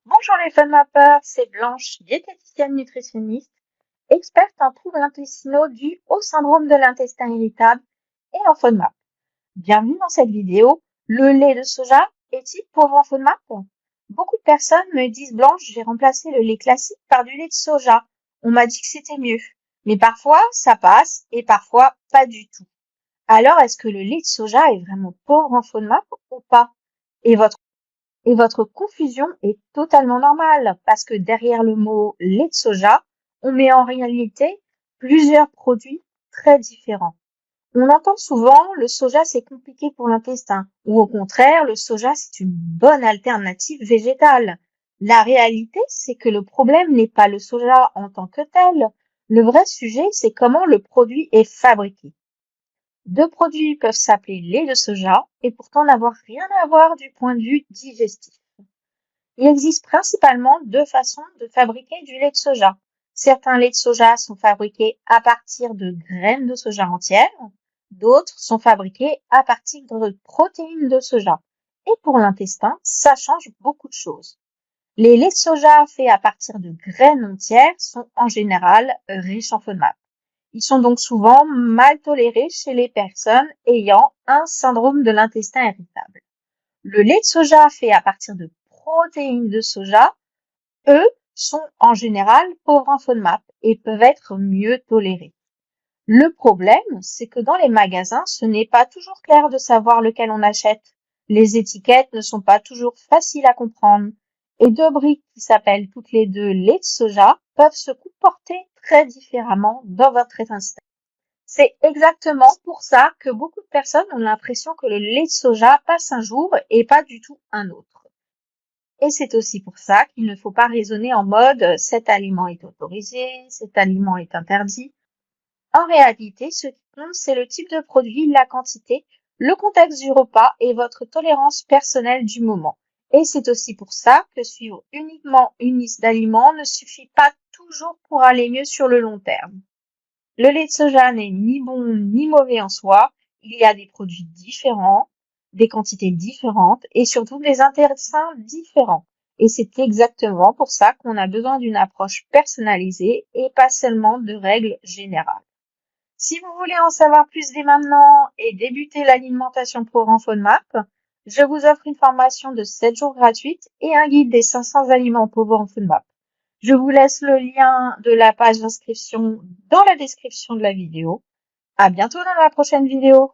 Bonjour les FunMappers, c'est Blanche, diététicienne nutritionniste, experte en troubles intestinaux dus au syndrome de l'intestin irritable et en FODMAP. Bienvenue dans cette vidéo. Le lait de soja est-il pauvre en FODMAP? Beaucoup de personnes me disent Blanche, j'ai remplacé le lait classique par du lait de soja. On m'a dit que c'était mieux. Mais parfois ça passe et parfois pas du tout. Alors est-ce que le lait de soja est vraiment pauvre en FODMAP ou pas? Et votre confusion est totalement normale parce que derrière le mot lait de soja, on met en réalité plusieurs produits très différents. On entend souvent le soja c'est compliqué pour l'intestin ou au contraire le soja c'est une bonne alternative végétale. La réalité c'est que le problème n'est pas le soja en tant que tel. Le vrai sujet c'est comment le produit est fabriqué. Deux produits peuvent s'appeler lait de soja et pourtant n'avoir rien à voir du point de vue digestif. Il existe principalement deux façons de fabriquer du lait de soja. Certains laits de soja sont fabriqués à partir de graines de soja entières, d'autres sont fabriqués à partir de protéines de soja. Et pour l'intestin, ça change beaucoup de choses. Les laits de soja faits à partir de graines entières sont en général riches en FODMAP. Ils sont donc souvent mal tolérés chez les personnes ayant un syndrome de l'intestin irritable. Le lait de soja fait à partir de protéines de soja, eux, sont en général pauvres en FODMAP et peuvent être mieux tolérés. Le problème, c'est que dans les magasins, ce n'est pas toujours clair de savoir lequel on achète. Les étiquettes ne sont pas toujours faciles à comprendre. Et deux briques qui s'appellent toutes les deux lait de soja peuvent se comporter très différemment dans votre intestin. C'est exactement pour ça que beaucoup de personnes ont l'impression que le lait de soja passe un jour et pas du tout un autre. Et c'est aussi pour ça qu'il ne faut pas raisonner en mode cet aliment est autorisé, cet aliment est interdit. En réalité, ce qui compte, c'est le type de produit, la quantité, le contexte du repas et votre tolérance personnelle du moment. Et c'est aussi pour ça que suivre uniquement une liste d'aliments ne suffit pas toujours pour aller mieux sur le long terme. Le lait de soja n'est ni bon ni mauvais en soi. Il y a des produits différents, des quantités différentes et surtout des intestins différents. Et c'est exactement pour ça qu'on a besoin d'une approche personnalisée et pas seulement de règles générales. Si vous voulez en savoir plus dès maintenant et débuter l'alimentation pauvre en FODMAP, je vous offre une formation de 7 jours gratuite et un guide des 500 aliments pauvres en FODMAP. Je vous laisse le lien de la page d'inscription dans la description de la vidéo. À bientôt dans la prochaine vidéo.